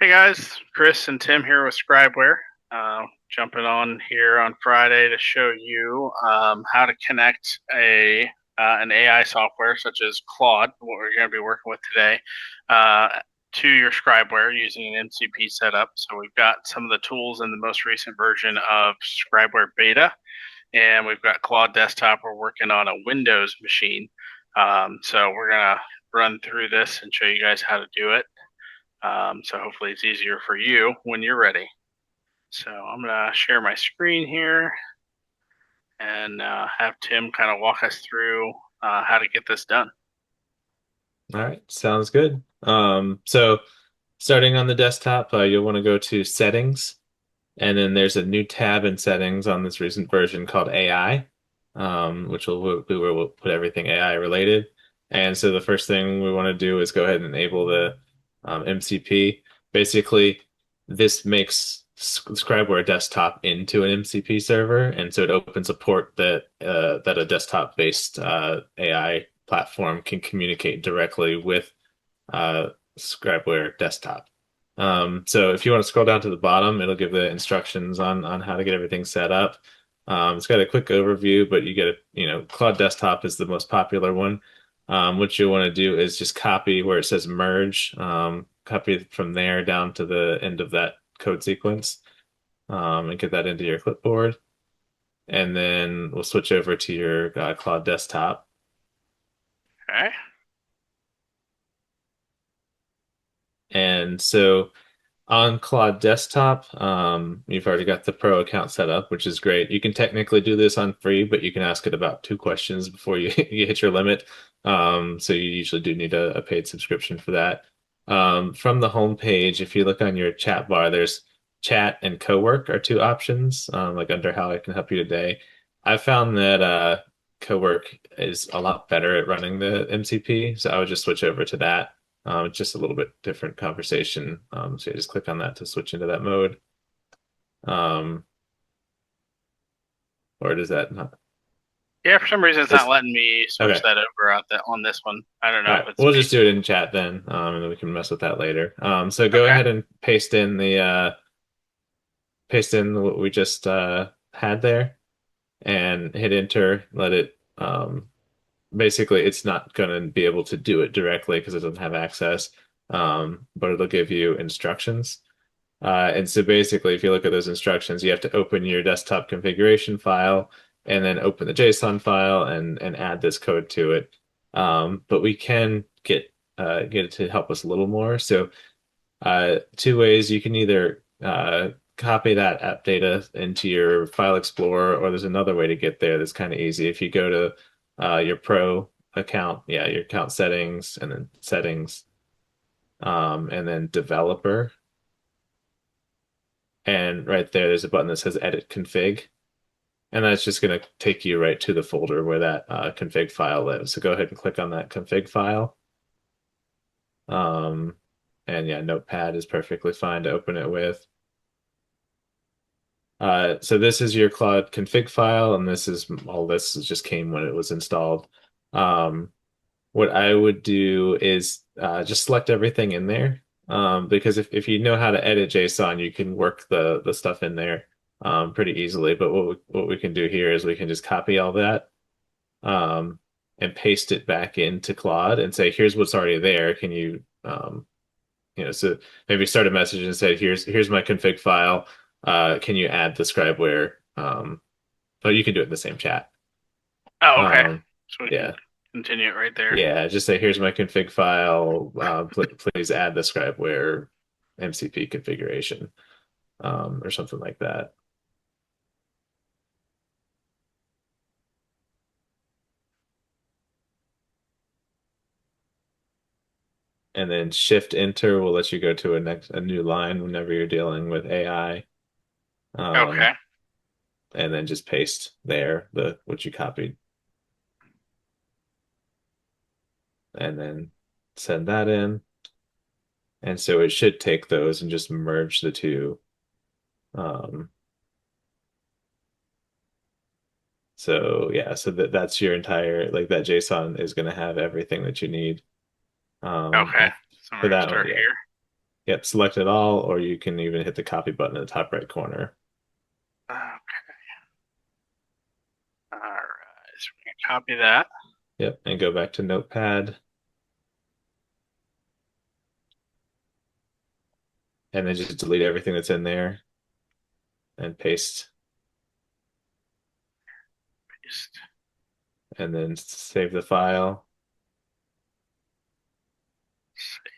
Hey guys, Chris and Tim here with ScribeWare. Jumping on here on Friday to show you how to connect an AI software such as Claude, what we're going to be working with today, uh, to your ScribeWare using an MCP setup. So we've got some of the tools in the most recent version of ScribeWare Beta, and we've got Claude Desktop. We're working on a Windows machine. So we're going to run through this and show you guys how to do it. So hopefully it's easier for you when you're ready. So I'm gonna share my screen here and have Tim kind of walk us through how to get this done. All right, sounds good. So starting on the desktop, you'll want to go to Settings, and then there's a new tab in Settings on this recent version called AI, which will put everything AI related. And so the first thing we want to do is go ahead and enable the MCP. Basically, this makes Scribeware Desktop into an MCP server, and so it opens a port that a desktop-based AI platform can communicate directly with uh, Scribeware Desktop. So if you want to scroll down to the bottom, it'll give the instructions on how to get everything set up. It's got a quick overview, but you get Claude Desktop is the most popular one. What you want to do is just copy where it says merge, copy it from there down to the end of that code sequence, and get that into your clipboard. And then we'll switch over to your Claude Desktop. Okay. And so on Claude Desktop, you've already got the Pro account set up, which is great. You can technically do this on free, but you can ask it about two questions before you, you hit your limit. So you usually do need a paid subscription for that. From the home page, if you look on your chat bar, there's chat and cowork are two options, like under how I can help you today. I found that cowork is a lot better at running the MCP, so I would just switch over to that. It's just a little bit different conversation. So you just click on that to switch into that mode. Um, or does that not? Yeah, for some reason it's not This, letting me switch okay. that over on this one. I don't All know if right. it's We'll me. just do it in chat then, and then we can mess with that later. So go Okay. ahead and paste in what we just had there and hit enter. Let it basically it's not going to be able to do it directly because it doesn't have access, but it'll give you instructions. And so basically, if you look at those instructions, you have to open your desktop configuration file and then open the JSON file and add this code to it. But we can get it to help us a little more. So two ways you can either copy that app data into your file explorer, or there's another way to get there that's kind of easy. If you go to your Pro account, yeah, your account settings, and then settings, and then developer. And right there, there's a button that says edit config. And that's just going to take you right to the folder where that config file lives. So go ahead and click on that config file. Um, and yeah, Notepad is perfectly fine to open it with. So this is your Claude config file, and this just came when it was installed. Um, what I would do is just select everything in there. Because if you know how to edit JSON, you can work the stuff in there pretty easily. But what we can do here is we can just copy all that um, and paste it back into Claude and say, here's what's already there. Can you so maybe start a message and say, here's my config file. Can you add the scribeware? But you can do it in the same chat. Oh, okay. Um, So we can yeah. continue it right there. Yeah, just say, here's my config file. Please add the scribeware MCP configuration, or something like that. And then shift enter will let you go to a new line whenever you're dealing with AI. Okay. Um, and then just paste there the what you copied, and then send that in. And so it should take those and just merge the two. Um, so yeah, so that's your entire like that JSON is going to have everything that you need. Okay. And So we're for gonna that one, start yeah, here. Yep, select it all, or you can even hit the copy button in the top right corner. Okay. All right. So we can copy that. Yep, and go back to Notepad, and then just delete everything that's in there and paste, Paste. and then save the file.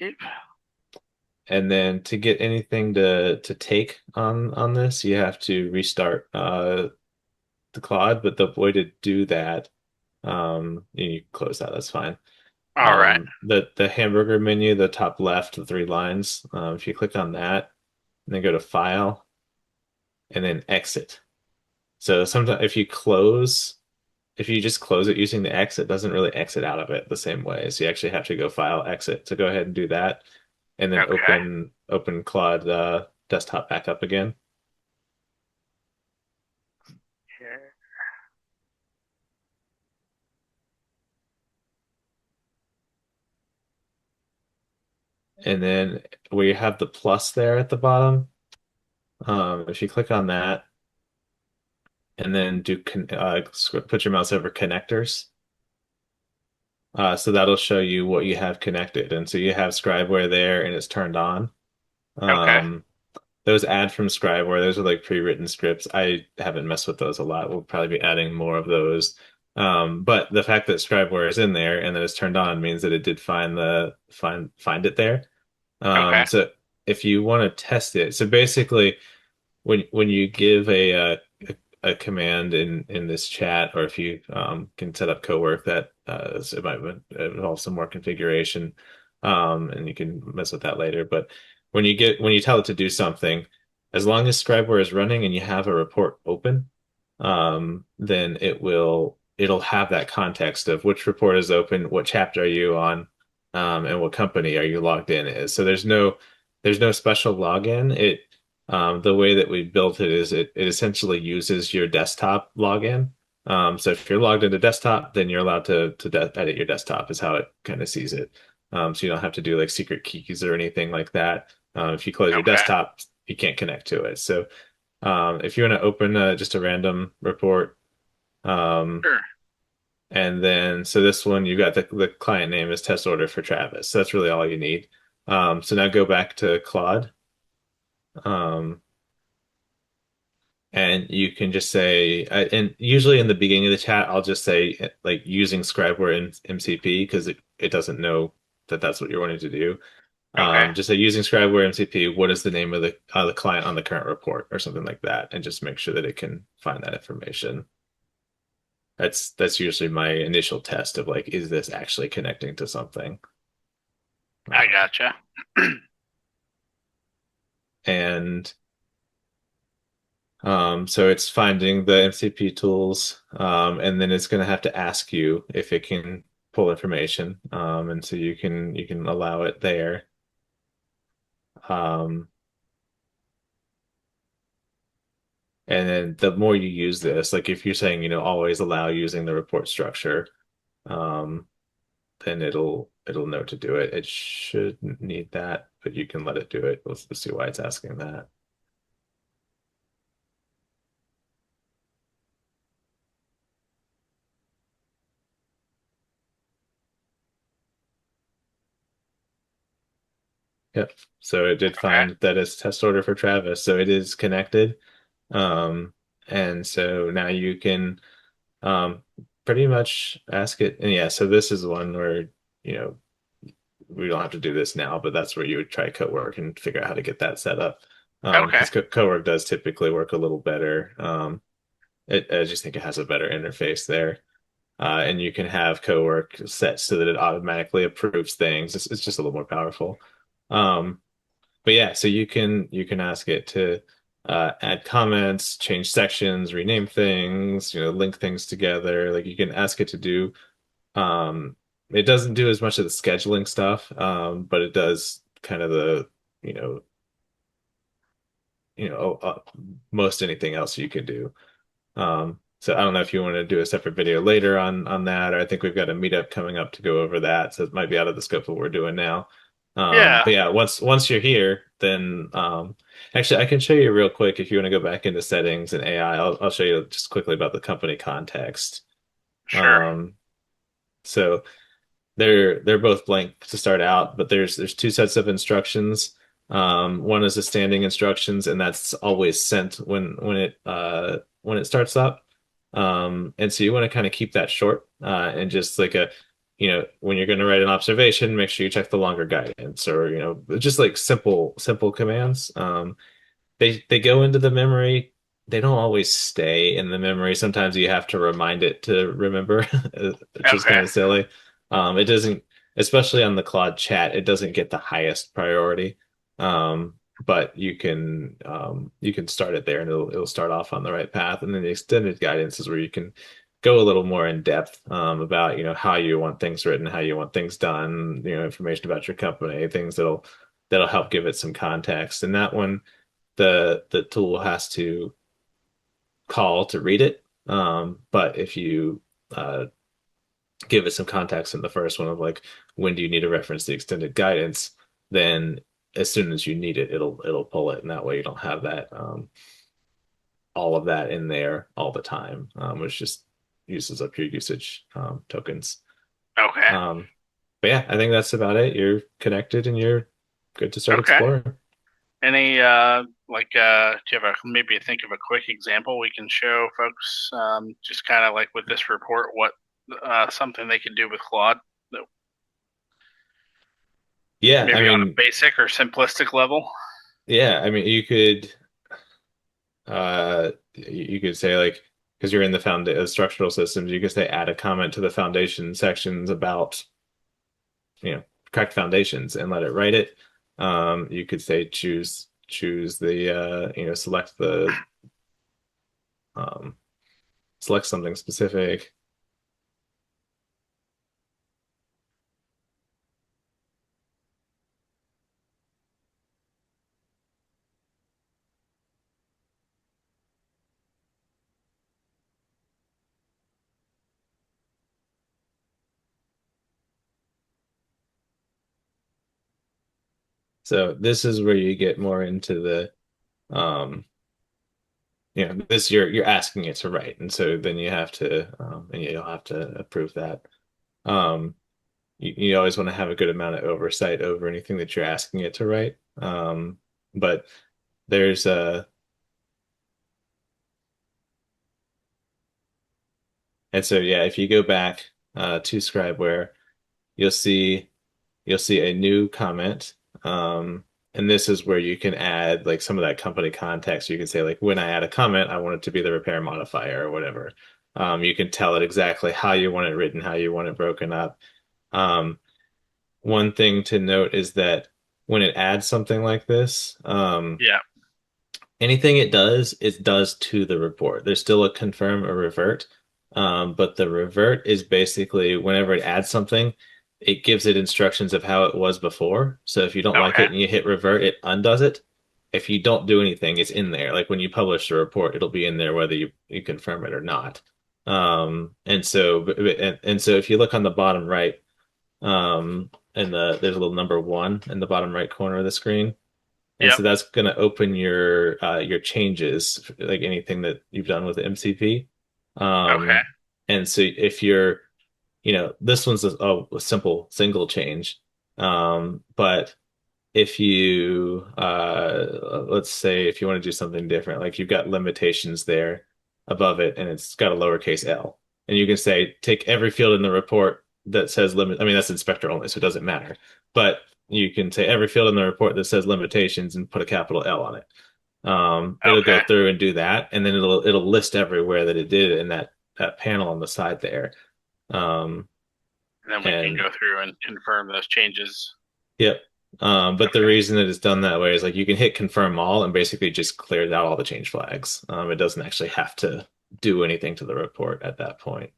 Save. And then to get anything to take on this, you have to restart the Claude. But the way to do that, you can close that. That's fine. All right. The hamburger menu, the top left, the three lines. If you click on that, and then go to File, and then Exit. So sometimes if you just close it using the X, it doesn't really exit out of it the same way. So you actually have to go File, Exit. So go ahead and do that, and then Okay. open Claude desktop back up again. Here. And then where you have the plus there at the bottom, if you click on that and then put your mouse over connectors, so that'll show you what you have connected. And so you have ScribeWare there and it's turned on. Okay. Um, those add from ScribeWare, those are like pre-written scripts. I haven't messed with those a lot. We'll probably be adding more of those. But the fact that ScribeWare is in there and that it's turned on means that it did find it there. Okay. So if you want to test it, so basically when you give a command in this chat, or if you can set up cowork that so it might involve some more configuration, and you can mess with that later. But when you tell it to do something, as long as ScribeWare is running and you have a report open, then it'll have that context of which report is open, what chapter are you on, and what company are you logged in is. So there's no special login. The way that we built it is it essentially uses your desktop login. So if you're logged into desktop, then you're allowed to edit your desktop is how it kind of sees it. So you don't have to do like secret keys or anything like that. If you close your Okay. desktop, you can't connect to it. So if you want to open just a random report, um, Sure. and then so this one you got the client name is test order for Travis. So that's really all you need. So now go back to Claude. Um, And you can just say, and usually in the beginning of the chat, I'll just say like using ScribeWare MCP because it doesn't know that that's what you're wanting to do. Okay. Just say using ScribeWare MCP, what is the name of the client on the current report or something like that, and just make sure that it can find that information. That's usually my initial test of like, is this actually connecting to something? I Uh, gotcha. and So it's finding the MCP tools, and then it's going to have to ask you if it can pull information, and so you can allow it there. Um, and then the more you use this, like if you're saying, always allow using the report structure, um, then it'll know to do it. It shouldn't need that, but you can let it do it. Let's see why it's asking that. Yep. So it did Okay. find that it's test order for Travis, so it is connected. Um, and so now you can um, pretty much ask it. And yeah, so this is one where, you know, we don't have to do this now, but that's where you would try Cowork and figure out how to get that set up. Okay. Because Cowork does typically work a little better. I just think it has a better interface there. And you can have Cowork set so that it automatically approves things. It's just a little more powerful. Um, but yeah, so you can ask it to add comments, change sections, rename things, link things together. Like you can ask it to do. Um, it doesn't do as much of the scheduling stuff, but it does kind of the you know most anything else you can do. So I don't know if you want to do a separate video later on that, or I think we've got a meetup coming up to go over that, so it might be out of the scope of what we're doing now. Yeah, But yeah, once you're here, then actually I can show you real quick if you want to go back into settings and AI. I'll show you just quickly about the company context. sure. Um, so they're both blank to start out, but there's two sets of instructions. One is the standing instructions, and that's always sent when it starts up. And so you want to kind of keep that short and just like when you're going to write an observation, make sure you check the longer guidance or just like simple commands. They go into the memory. They don't always stay in the memory. Sometimes you have to remind it to remember, which is Okay, kind of silly. It doesn't, especially on the Claude chat, it doesn't get the highest priority. But you can start it there and it'll start off on the right path. And then the extended guidance is where you can go a little more in depth about how you want things written, how you want things done, information about your company, things that'll help give it some context. And that one the tool has to call to read it. But if you give it some context in the first one of like when do you need to reference the extended guidance, then as soon as you need it, it'll pull it, and that way you don't have that all of that in there all the time, which just uses up your usage tokens. okay, Um, but yeah, I think that's about it. You're connected and you're good to start okay. exploring. Any do you have maybe think of a quick example we can show folks? Just kind of like with this report, what something they can do with Claude, Yeah, I maybe on a mean, basic or simplistic level. yeah, I mean, you could say like because you're in the structural systems, you could say add a comment to the foundation sections about you know correct foundations and let it write it. You could say choose the select the um, select something specific. So this is where you get more into the um, this you're asking it to write, and so then you have to and you'll have to approve that. Um, you always want to have a good amount of oversight over anything that you're asking it to write. But there's and so yeah, if you go back to ScribeWare, you'll see you'll see a new comment. And this is where you can add like some of that company context. You can say like when I add a comment, I want it to be the repair modifier or whatever. You can tell it exactly how you want it written, how you want it broken up. Um, One thing to note is that when it adds something like this, Yeah. anything it does to the report. There's still a confirm or revert, but the revert is basically whenever it adds something, it gives it instructions of how it was before. So if you don't like Okay. it and you hit revert, it undoes it. If you don't do anything, it's in there. Like when you publish the report, it'll be in there whether you confirm it or not. And so if you look on the bottom right, and there's a little number one in the bottom right corner of the screen. And Yep. so that's going to open your changes, like anything that you've done with the MCP. Okay. And so if you're, this one's a simple single change. But if you let's say if you want to do something different, like you've got limitations there above it and it's got a lowercase l, and you can say take every field in the report that says limit. I mean that's inspector only, so it doesn't matter. But you can say every field in the report that says limitations and put a capital L on it. It'll go Okay. through and do that, and then it'll list everywhere that it did in that panel on the side there. Um, And then we can and go through and confirm those changes. Yep. But the Okay. reason that it's done that way is like you can hit confirm all and basically just clears out all the change flags. It doesn't actually have to do anything to the report at that point.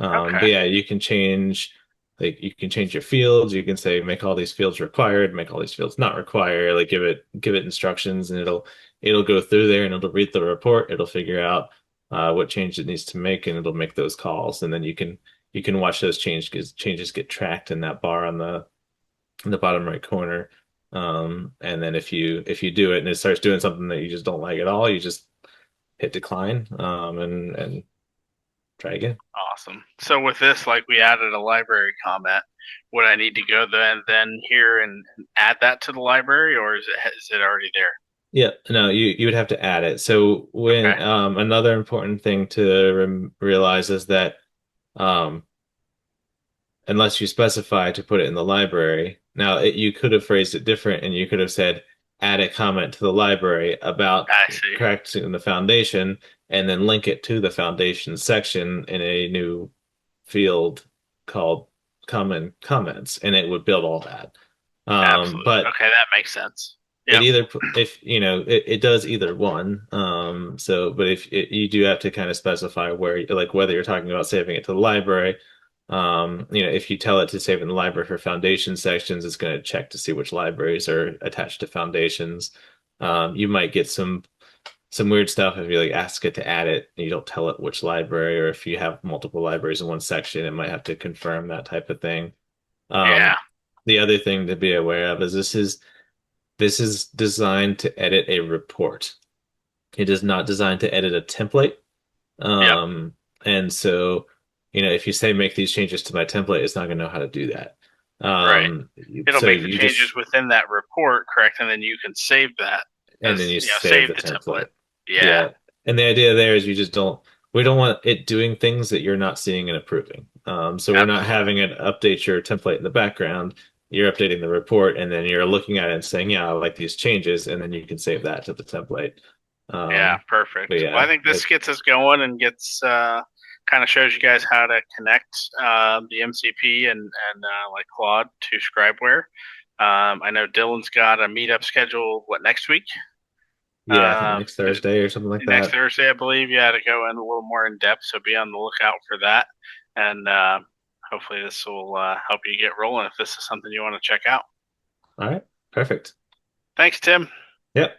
Okay. But yeah, you can change like you can change your fields. You can say make all these fields required, make all these fields not required. Like give it instructions, and it'll go through there and it'll read the report. It'll figure out what change it needs to make, and it'll make those calls. And then you can watch those changes get tracked in that bar in the bottom right corner. And then if you do it and it starts doing something that you just don't like at all, you just hit decline, and try again. Awesome. So with this, like we added a library comment. Would I need to go then here and add that to the library, or is it already there? Yeah, no, you would have to add it. So Okay, when another important thing to realize is that um unless you specify to put it in the library. Now, you could have phrased it different and you could have said, add a comment to the library about I see. correcting the foundation and then link it to the foundation section in a new field called common comments, and it would build all that. Absolutely. But Okay, that makes sense. it Yep. either if you know it does either one. So but if you do have to kind of specify where, like, whether you're talking about saving it to the library. If you tell it to save in the library for foundation sections, it's going to check to see which libraries are attached to foundations. You might get some weird stuff if you like ask it to add it and you don't tell it which library, or if you have multiple libraries in one section, it might have to confirm that type of thing. Yeah. Um, the other thing to be aware of is this is designed to edit a report. It is not designed to edit a template. Yep. Um, and so, if you say make these changes to my template, it's not going to know how to do that. Right. Um, It'll so make the you changes just within that report, correct? And then you can save that and then as you save save the the template. template. Yeah. Yeah. And the idea there is we don't want it doing things that you're not seeing and approving. So we're not Absolutely. having it update your template in the background. You're updating the report and then you're looking at it and saying, yeah, I like these changes. And then you can save that to the template. Yeah, But perfect. Well, I yeah, think this gets us going and gets kind of shows you guys how to connect the MCP and like Claude to ScribeWare. I know Dylan's got a meetup scheduled. What next week? yeah, I think Um, next Thursday or something like Next that. Thursday, I believe. Yeah, to go in a little more in depth. So be on the lookout for that. And hopefully this will help you get rolling if this is something you want to check out. All right. Perfect. Thanks, Tim. Yep.